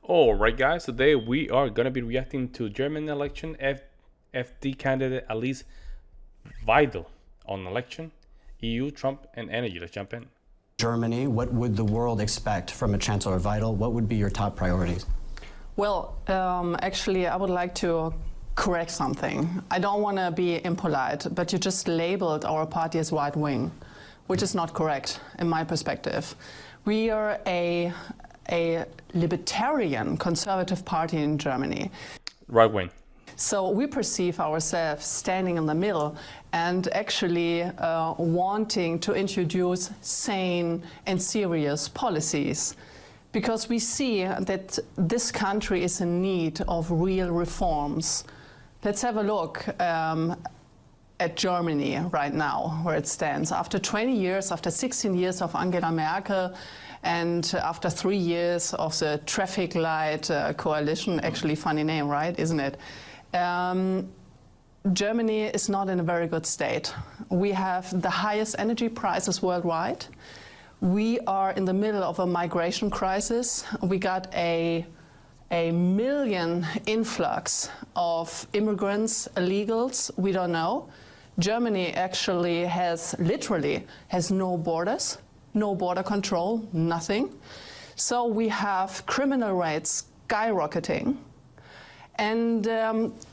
All right, guys. Today we are gonna be reacting to German election. AfD candidate Alice Weidel on election, EU, Trump, and energy. Let's jump in. Germany, what would the world expect from a Chancellor Weidel? What would be your top priorities? Well, actually, I would like to correct something. I don't want to be impolite, but you just labeled our party as right-wing, which is not correct in my perspective. We are a libertarian conservative party in Germany. Right-wing. So we perceive ourselves standing in the middle and actually wanting to introduce sane and serious policies, because we see that this country is in need of real reforms. Let's have a look at Germany right now, where it stands. After 20 years, after 16 years of Angela Merkel, and after 3 years of the traffic light coalition, actually funny name, right, isn't it? Germany is not in a very good state. We have the highest energy prices worldwide. We are in the middle of a migration crisis. We got a million influx of immigrants, illegals, we don't know. Germany actually literally has no borders, no border control, nothing. So we have criminal rates skyrocketing. And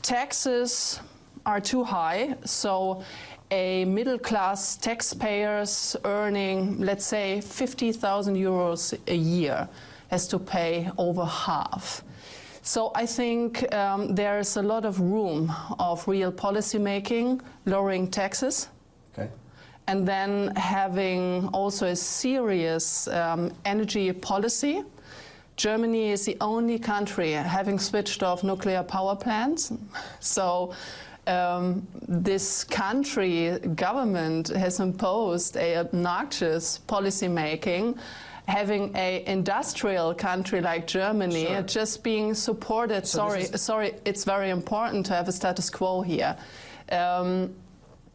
taxes are too high, so a middle-class taxpayers earning, let's say, 50,000 euros a year has to pay over half. So I think there's a lot of room of real policy making, lowering taxes, and then having also a serious energy policy. Germany is the only country having switched off nuclear power plants. So this country government has imposed a obnoxious policy making, having an industrial country like Germany just being supported. Sorry, it's very important to have a status quo here.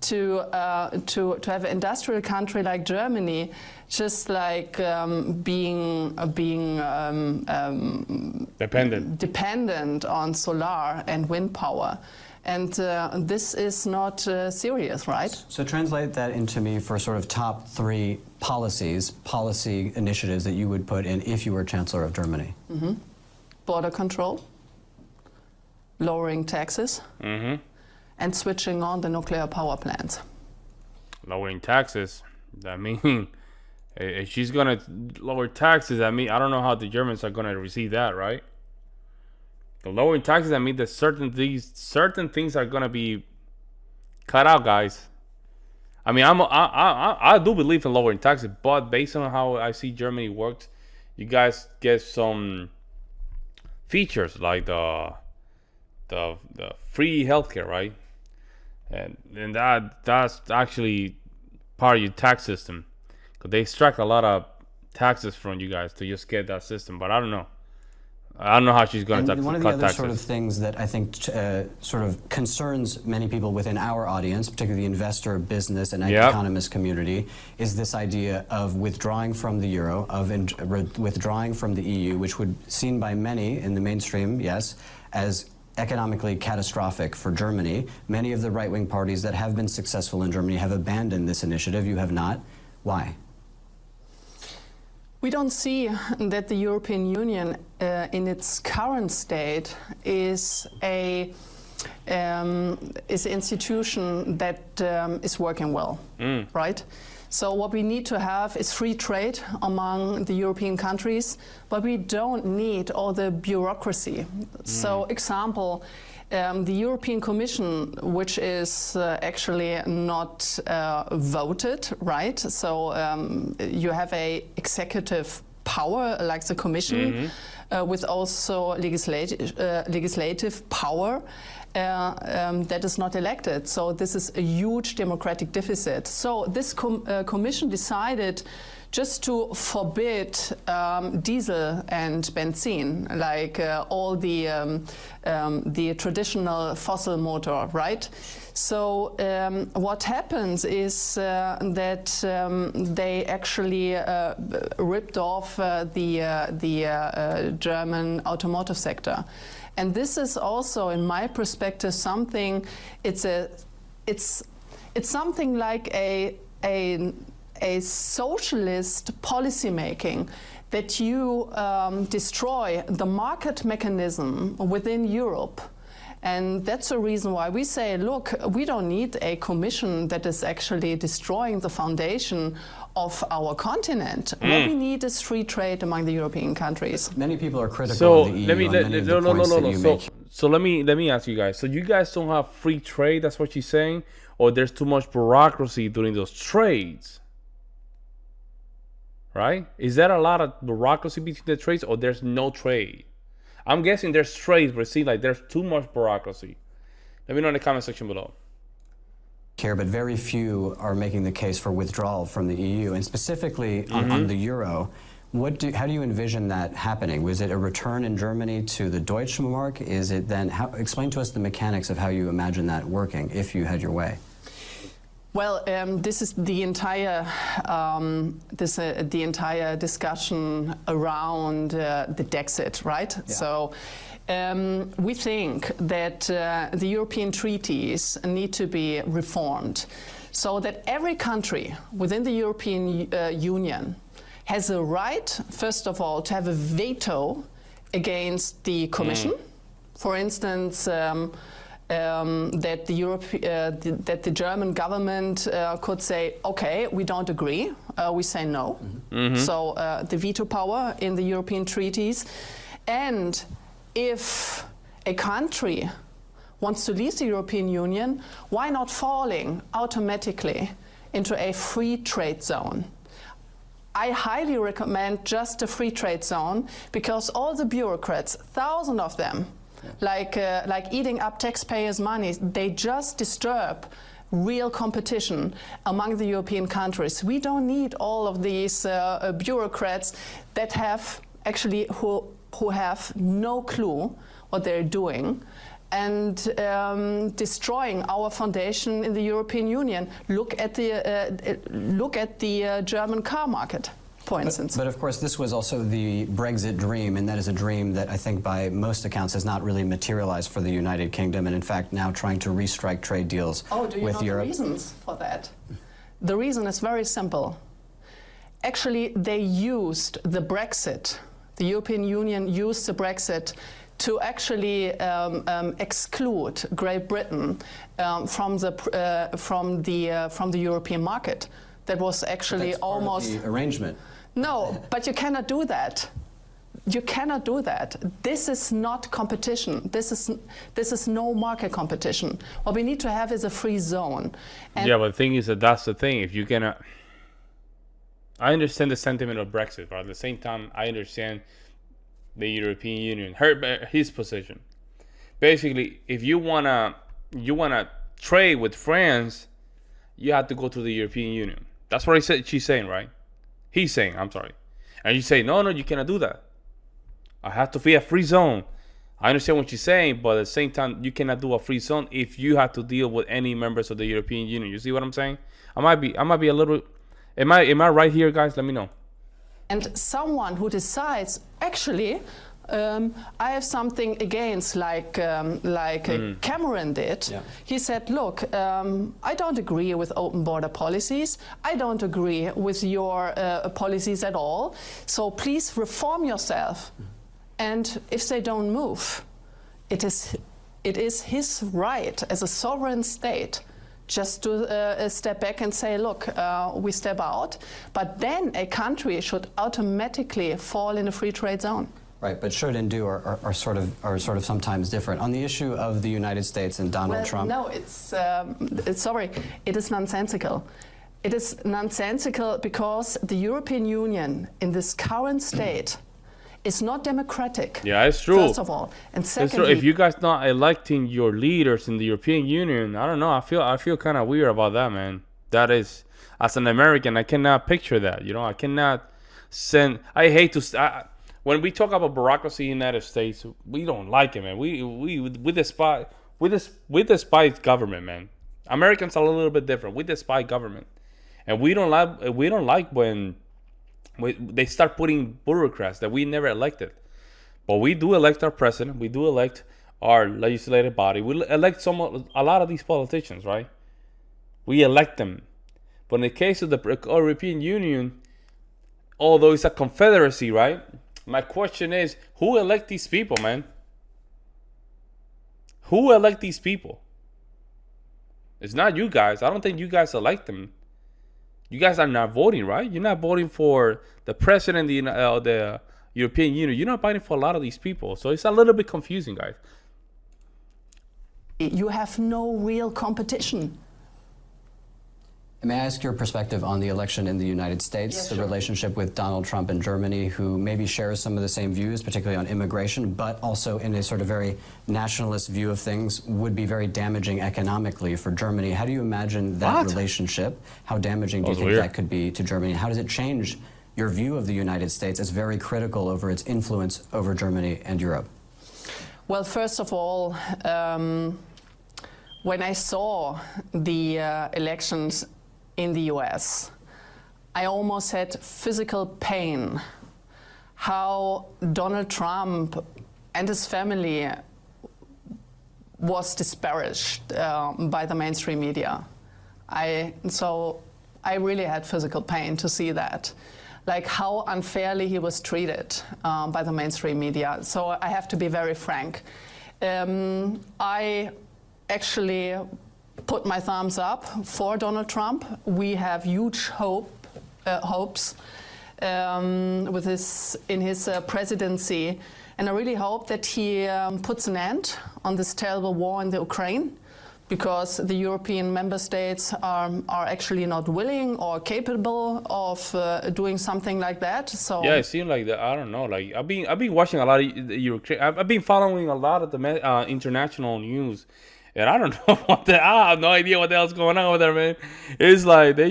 To have an industrial country like Germany, just like being dependent on solar and wind power. And this is not serious, right? So translate that into me for sort of top 3 policy initiatives that you would put in if you were Chancellor of Germany. Border control, lowering taxes, and switching on the nuclear power plants. Lowering taxes, that means if she's gonna lower taxes, I mean, I don't know how the Germans are gonna receive that, right? The lowering taxes, I mean, that certain things are gonna be cut out, guys. I mean, I do believe in lowering taxes, but based on how I see Germany works, you guys get some features like the free healthcare, right? And that's actually part of your tax system, because they extract a lot of taxes from you guys to just get that system. But I don't know how she's going to cut taxes. One of the other sort of things that I think sort of concerns many people within our audience, particularly the investor, business, and economist community, is this idea of withdrawing from the euro, of withdrawing from the EU, which would be seen by many in the mainstream, yes, as economically catastrophic for Germany. Many of the right-wing parties that have been successful in Germany have abandoned this initiative. You have not. Why? We don't see that the European Union in its current state is an institution that is working well, right? So what we need to have is free trade among the European countries, but we don't need all the bureaucracy. So example, the European Commission, which is actually not voted, right? So you have a executive power like the Commission, with also legislative power. That is not elected. So this is a huge democratic deficit. So this commission decided just to forbid diesel and benzene, like all the traditional fossil motor, right? So what happens is that they actually ripped off the German automotive sector. And this is also, in my perspective, something. It's something like a socialist policymaking, that you destroy the market mechanism within Europe. And that's the reason why we say, look, we don't need a commission that is actually destroying the foundation of our continent. What we need is free trade among the European countries. Many people are critical of the EU on many of the points that you make. So let me ask you guys. So you guys don't have free trade? That's what she's saying, or there's too much bureaucracy during those trades? Right? Is there a lot of bureaucracy between the trades, or there's no trade? I'm guessing there's trade, but see, like there's too much bureaucracy. Let me know in the comment section below. Here, but very few are making the case for withdrawal from the EU, and specifically on the euro. How do you envision that happening? Was it a return in Germany to the Deutschmark? Is it then? Explain to us the mechanics of how you imagine that working if you had your way. Well, this is the entire discussion around the Brexit, right? Yeah. So we think that the European treaties need to be reformed, so that every country within the European Union has a right, first of all, to have a veto against the Commission. For instance, that the German government could say, okay, we don't agree, we say no. So the veto power in the European treaties. And if a country wants to leave the European Union, why not falling automatically into a free trade zone? I highly recommend just a free trade zone, because all the bureaucrats, thousands of them, like eating up taxpayers' money, they just disturb real competition among the European countries. We don't need all of these bureaucrats that have actually who have no clue what they're doing, and destroying our foundation in the European Union. Look at the German car market, for instance. But of course, this was also the Brexit dream, and that is a dream that I think by most accounts has not really materialized for the United Kingdom, and in fact now trying to restrike trade deals with Europe. Oh, do you know the reasons for that? The reason is very simple. Actually, they used the Brexit, the European Union used the Brexit to actually exclude Great Britain from the European market. That was actually almost the arrangement. No, but you cannot do that. You cannot do that. This is not competition. This is no market competition. What we need to have is a free zone. And yeah, but the thing is that's the thing. If you cannot, I understand the sentiment of Brexit, but at the same time, I understand the European Union, his position. Basically, if you wanna trade with France, you have to go to the European Union. That's what she's saying, right? He's saying, I'm sorry. And you say, no, you cannot do that. I have to be a free zone. I understand what she's saying, but at the same time, you cannot do a free zone if you have to deal with any members of the European Union. You see what I'm saying? I might be a little. Am I right here, guys? Let me know. And someone who decides, actually, I have something against, like Cameron did. Yeah. He said, look, I don't agree with open border policies. I don't agree with your policies at all. So please reform yourself. And if they don't move, it is his right as a sovereign state just to step back and say, look, we step out. But then a country should automatically fall in a free trade zone. Right, but should and do are sort of sometimes different. On the issue of the United States and Donald Trump. No, it is nonsensical. It is nonsensical because the European Union in this current state is not democratic. Yeah, it's true. First of all, and secondly, if you guys not electing your leaders in the European Union, I don't know. I feel kind of weird about that, man. That is, as an American, I cannot picture that. You know, I cannot send. I hate to. When we talk about bureaucracy in the United States, we don't like it, man. We despise we despise government, man. Americans are a little bit different. We despise government, and we don't like when they start putting bureaucrats that we never elected. But we do elect our president. We do elect our legislative body. We elect a lot of these politicians, right? We elect them. But in the case of the European Union, although it's a confederacy, right? My question is, who elect these people, man? Who elect these people? It's not you guys. I don't think you guys elect them. You guys are not voting, right? You're not voting for the president of the European Union. You're not voting for a lot of these people. So it's a little bit confusing, guys. You have no real competition. May I ask your perspective on the election in the United States, Yes, the sure. relationship with Donald Trump and Germany, who maybe shares some of the same views, particularly on immigration, but also in a sort of very nationalist view of things, would be very damaging economically for Germany. How do you imagine that relationship? How damaging do you think that could be to Germany? How does it change your view of the United States as very critical over its influence over Germany and Europe? Well, first of all, when I saw the elections in the US, I almost had physical pain how Donald Trump and his family was disparaged by the mainstream media. So I really had physical pain to see that, like how unfairly he was treated by the mainstream media. So I have to be very frank. I actually put my thumbs up for Donald Trump. We have huge hopes in his presidency, and I really hope that he puts an end on this terrible war in the Ukraine, because the European member states are actually not willing or capable of doing something like that. So yeah, it seems like that. I don't know. Like I've been watching a lot of the Ukraine. I've been following a lot of the international news. And I don't know I have no idea what the hell's going on over there, man. It's like they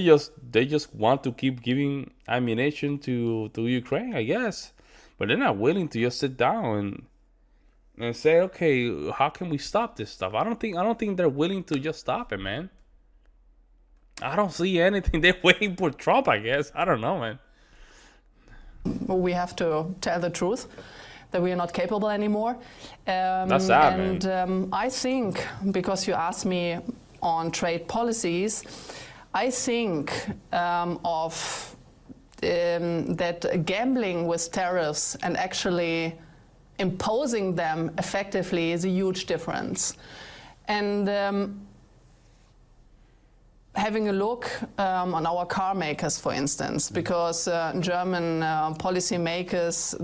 just want to keep giving ammunition to Ukraine, I guess. But they're not willing to just sit down and say, okay, how can we stop this stuff? I don't think they're willing to just stop it, man. I don't see anything. They're waiting for Trump, I guess. I don't know, man. We have to tell the truth, that we are not capable anymore. That's sad, and man. I think, because you asked me on trade policies, I think that gambling with tariffs and actually imposing them effectively is a huge difference. And having a look on our car makers, for instance, because German policymakers,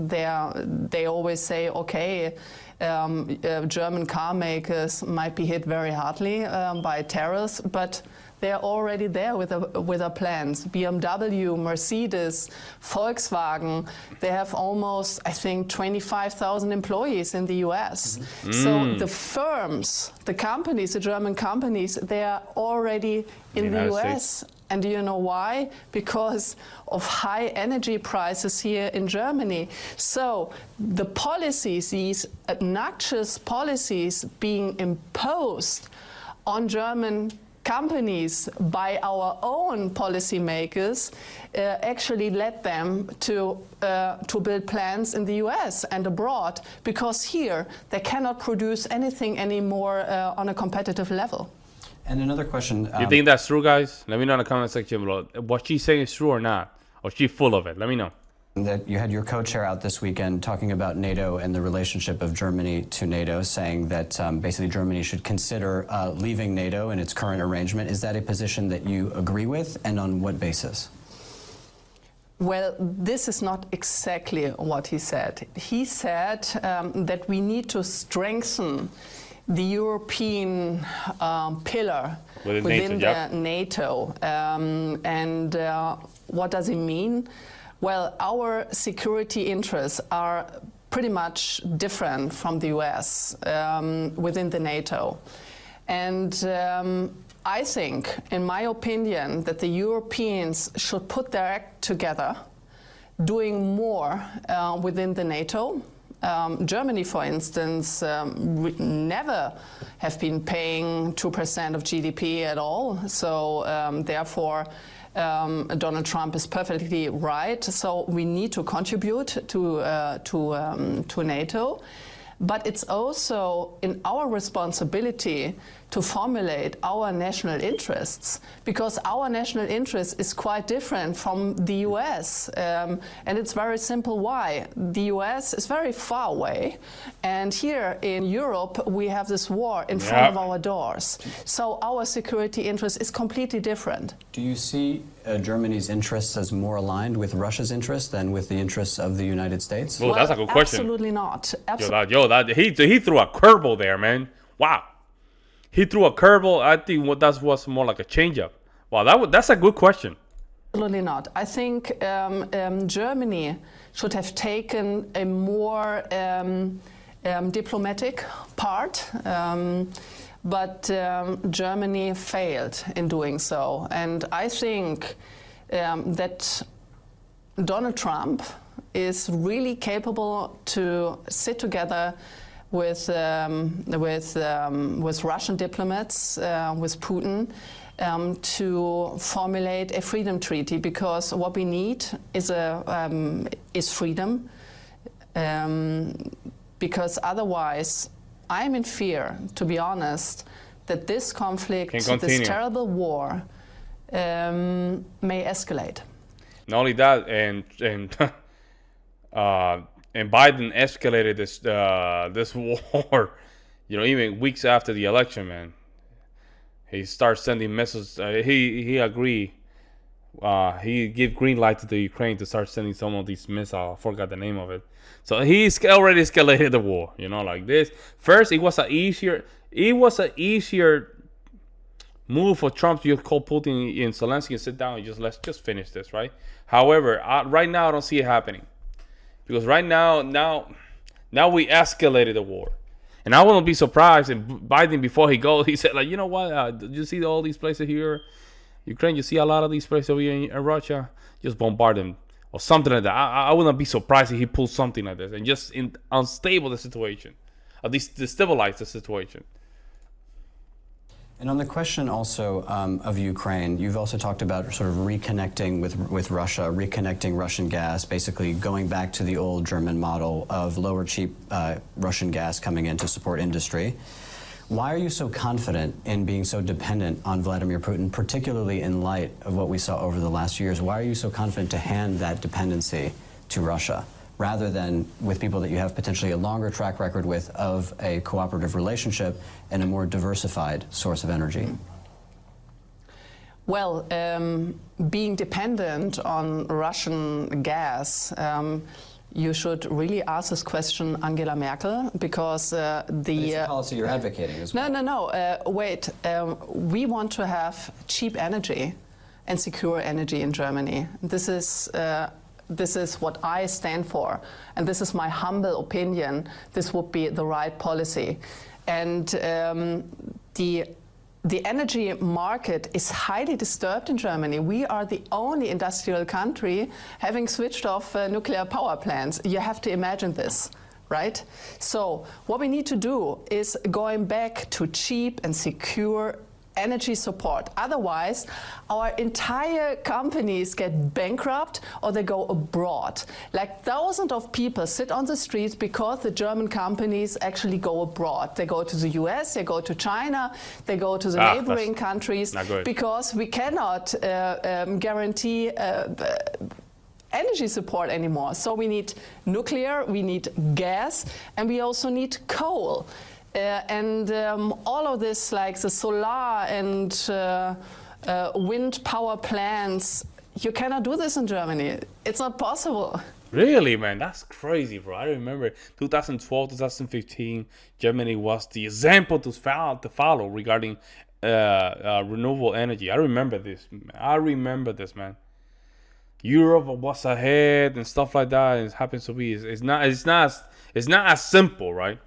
they always say, okay, German car makers might be hit very hardly by tariffs, but they're already there with their plans. BMW, Mercedes, Volkswagen, they have almost, I think, 25,000 employees in the US. So the firms, the companies, the German companies, they are already in the US. And do you know why? Because of high energy prices here in Germany. So the policies, these obnoxious policies being imposed on German companies by our own policymakers actually led them to build plants in the US and abroad, because here they cannot produce anything anymore on a competitive level. And another question. You think that's true, guys? Let me know in the comment section below. What she's saying is true or not? Or she's full of it? Let me know. That you had your co-chair out this weekend talking about NATO and the relationship of Germany to NATO, saying that basically Germany should consider leaving NATO in its current arrangement. Is that a position that you agree with, and on what basis? Well, this is not exactly what he said. He said that we need to strengthen the European pillar within NATO. And what does it mean? Well, our security interests are pretty much different from the US within the NATO. And I think, in my opinion, that the Europeans should put their act together, doing more within the NATO. Germany, for instance, never have been paying 2% of GDP at all. So therefore, Donald Trump is perfectly right. So we need to contribute to NATO. But it's also in our responsibility to formulate our national interests, because our national interest is quite different from the US. And it's very simple why. The US is very far away, and here in Europe we have this war in front of our doors. So our security interest is completely different. Do you see Germany's interests as more aligned with Russia's interests than with the interess of the United States? Well, that's a good question. Absolutely not. He threw a curveball there, man. Wow. He threw a curveball. I think that was more like a changeup. Wow, that's a good question. Absolutely not. I think Germany should have taken a more diplomatic part, but Germany failed in doing so. And I think that Donald Trump is really capable to sit together with Russian diplomats, with Putin, to formulate a freedom treaty, because what we need is freedom, because otherwise I'm in fear, to be honest, that this conflict, this terrible war, may escalate. Not only that, and Biden escalated this war, even weeks after the election, man. He starts sending missiles. He agreed. He gave green light to the Ukraine to start sending some of these missiles. I forgot the name of it. So he's already escalated the war. Like this. First, it was an easier move for Trump to just call Putin and Zelensky and sit down and let's just finish this, right? However, right now I don't see it happening. Because right now we escalated the war. And I wouldn't be surprised if Biden, before he goes, he said, like, you know what, you see all these places here, Ukraine, you see a lot of these places over here in Russia, just bombard them or something like that. I wouldn't be surprised if he pulls something like this and just unstable the situation, or destabilize the situation. And on the question also of Ukraine, you've also talked about sort of reconnecting with Russia, reconnecting Russian gas, basically going back to the old German model of lower cheap Russian gas coming in to support industry. Why are you so confident in being so dependent on Vladimir Putin, particularly in light of what we saw over the last years? Why are you so confident to hand that dependency to Russia, rather than with people that you have potentially a longer track record with of a cooperative relationship and a more diversified source of energy? Well, being dependent on Russian gas, you should really ask this question Angela Merkel, because it's a policy you're advocating as well. No. Wait. We want to have cheap energy and secure energy in Germany. This is what I stand for, and this is my humble opinion. This would be the right policy. And the energy market is highly disturbed in Germany. We are the only industrial country having switched off nuclear power plants. You have to imagine this, right? So what we need to do is going back to cheap and secure energy support. Otherwise, our entire companies get bankrupt or they go abroad. Like thousands of people sit on the streets because the German companies actually go abroad. They go to the US, they go to China, they go to the neighboring countries, because we cannot guarantee energy support anymore. So we need nuclear, we need gas, and we also need coal. All of this, like the solar and wind power plants, you cannot do this in Germany. It's not possible. Really, man? That's crazy, bro. I remember 2012, 2015, Germany was the example to follow regarding renewable energy. I remember this, man. Europe was ahead and stuff like that. It happens to be. It's not as simple, right?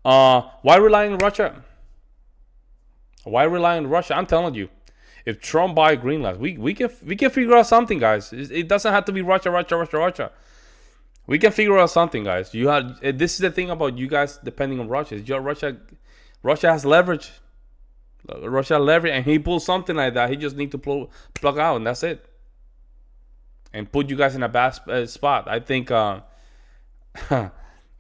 Why relying on Russia? Why rely on Russia? I'm telling you, if Trump buy Greenland, we can figure out something, guys. It doesn't have to be Russia. We can figure out something, guys. This is the thing about you guys depending on Russia. Russia has leverage. And he pulls something like that. He just need to plug out, and that's it. And put you guys in a bad spot. I think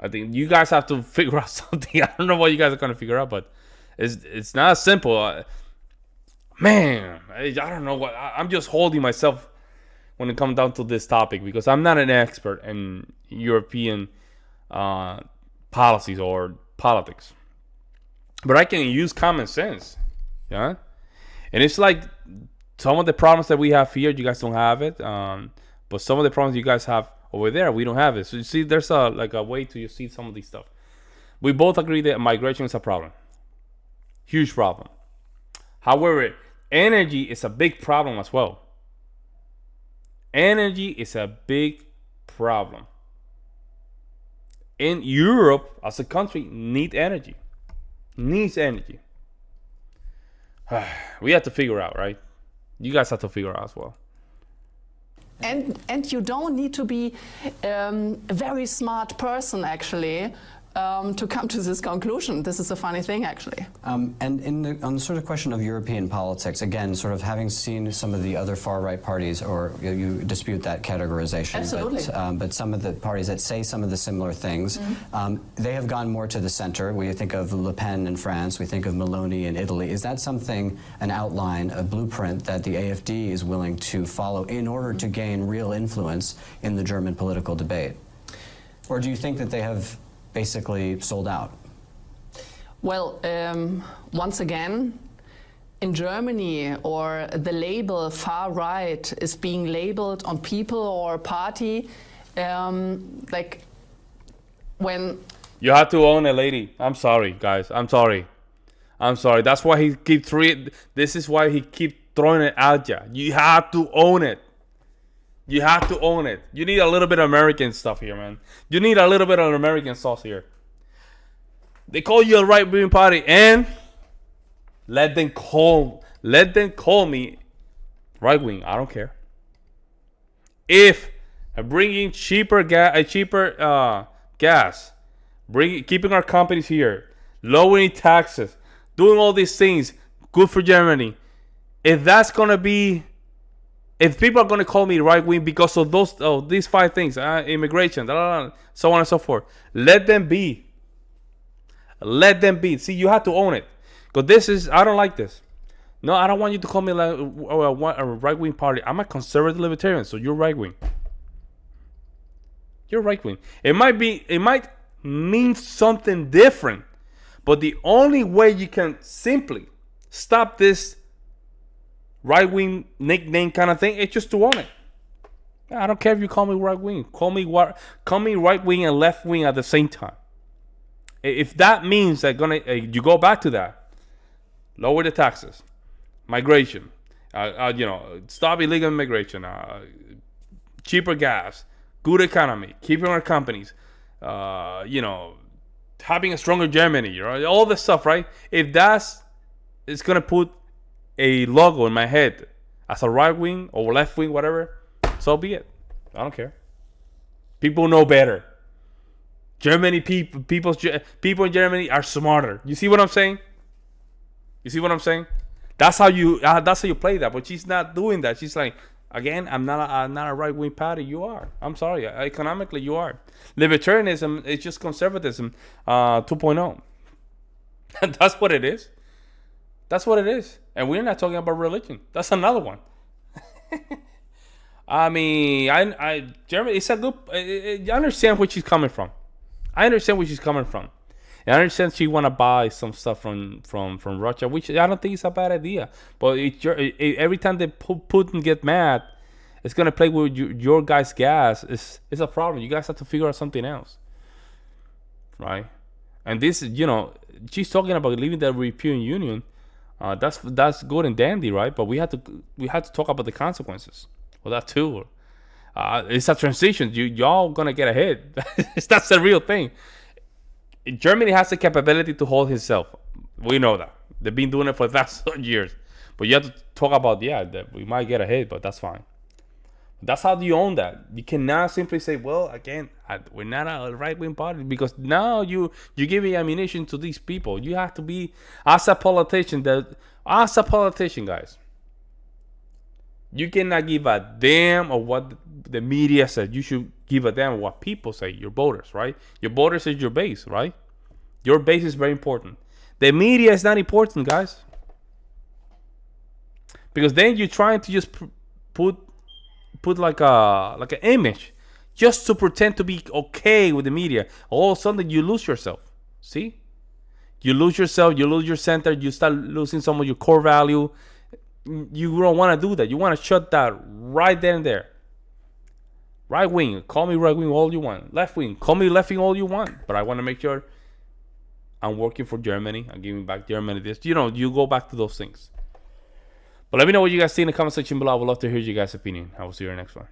you guys have to figure out something. I don't know what you guys are gonna figure out, but it's not simple. Man, I don't know what. I'm just holding myself when it comes down to this topic because I'm not an expert in European policies or politics, but I can use common sense. Yeah, and it's like some of the problems that we have here, you guys don't have it. But some of the problems you guys have over there, we don't have it. So you see, there's a way to see some of these stuff. We both agree that migration is a problem, huge problem. However, energy is a big problem as well. Energy is a big problem. In Europe, as a country, needs energy. We have to figure out, right? You guys have to figure out as well. And you don't need to be a very smart person, actually, to come to this conclusion. This is a funny thing, actually. And on the sort of question of European politics, again, sort of having seen some of the other far-right parties, or you dispute that categorization. Absolutely. But some of the parties that say some of the similar things, they have gone more to the center. We think of Le Pen in France. We think of Meloni in Italy. Is that something, an outline, a blueprint that the AfD is willing to follow in order to gain real influence in the German political debate? Or do you think that they have basically sold out? Well, once again, in Germany, or the label far right is being labeled on people or party, like when you have to own it, lady. I'm sorry, guys. I'm sorry. That's why he this is why he keep throwing it at you. You have to own it. You have to own it. You need a little bit of American stuff here, man. You need a little bit of American sauce here. They call you a right-wing party, and let them call me right-wing. I don't care. If bringing cheaper gas, keeping our companies here, lowering taxes, doing all these things, good for Germany. If that's gonna be, if people are gonna call me right wing because of these 5 things, immigration, so on and so forth, let them be. Let them be. See, you have to own it, because I don't like this. No, I don't want you to call me like a right wing party. I'm a conservative libertarian, so you're right wing. You're right wing. It might mean something different, but the only way you can simply stop this right wing nickname kind of thing is just to own it. I don't care if you call me right wing. Call me right wing and left wing at the same time. If that means that you go back to that, lower the taxes, migration, stop illegal immigration, cheaper gas, good economy, keeping our companies, having a stronger Germany, right? All this stuff, right? If it's gonna put a logo in my head as a right wing or left wing, whatever, so be it. I don't care. People know better. Germany people in Germany are smarter. You see what I'm saying? That's how you play that. But she's not doing that. She's like, again, I'm not a right wing party. You are. I'm sorry. Economically, you are. Libertarianism is just conservatism 2.0. That's what it is. And we're not talking about religion. That's another one. I mean, Germany, it's a good. I understand where she's coming from. And I understand she want to buy some stuff from Russia, which I don't think is a bad idea. But every time that Putin get mad, it's gonna play with your guys' gas. It's a problem. You guys have to figure out something else, right? And this, she's talking about leaving the European Union. That's good and dandy, right? But we have to talk about the consequences. Well, that too. It's a transition. Y'all gonna get ahead. That's the real thing. Germany has the capability to hold itself. We know that. They've been doing it for thousands of years. But you have to talk about, that we might get a hit, but that's fine. That's how you own that. You cannot simply say, well, again, we're not a right-wing party, because now you giving ammunition to these people. You have to be, as a politician, guys, you cannot give a damn of what the media says. You should give a damn of what people say, your voters, right? Your voters is your base, right? Your base is very important. The media is not important, guys. Because then you're trying to just put like an image just to pretend to be okay with the media. All of a sudden you lose yourself. See? You lose yourself, you lose your center, you start losing some of your core value. You don't want to do that. You want to shut that right then and there. Right wing, call me right wing all you want. Left wing, call me left wing all you want. But I want to make sure I'm working for Germany. I'm giving back Germany this. You go back to those things. But let me know what you guys see in the comment section below. I would love to hear your guys' opinion. I will see you in the next one.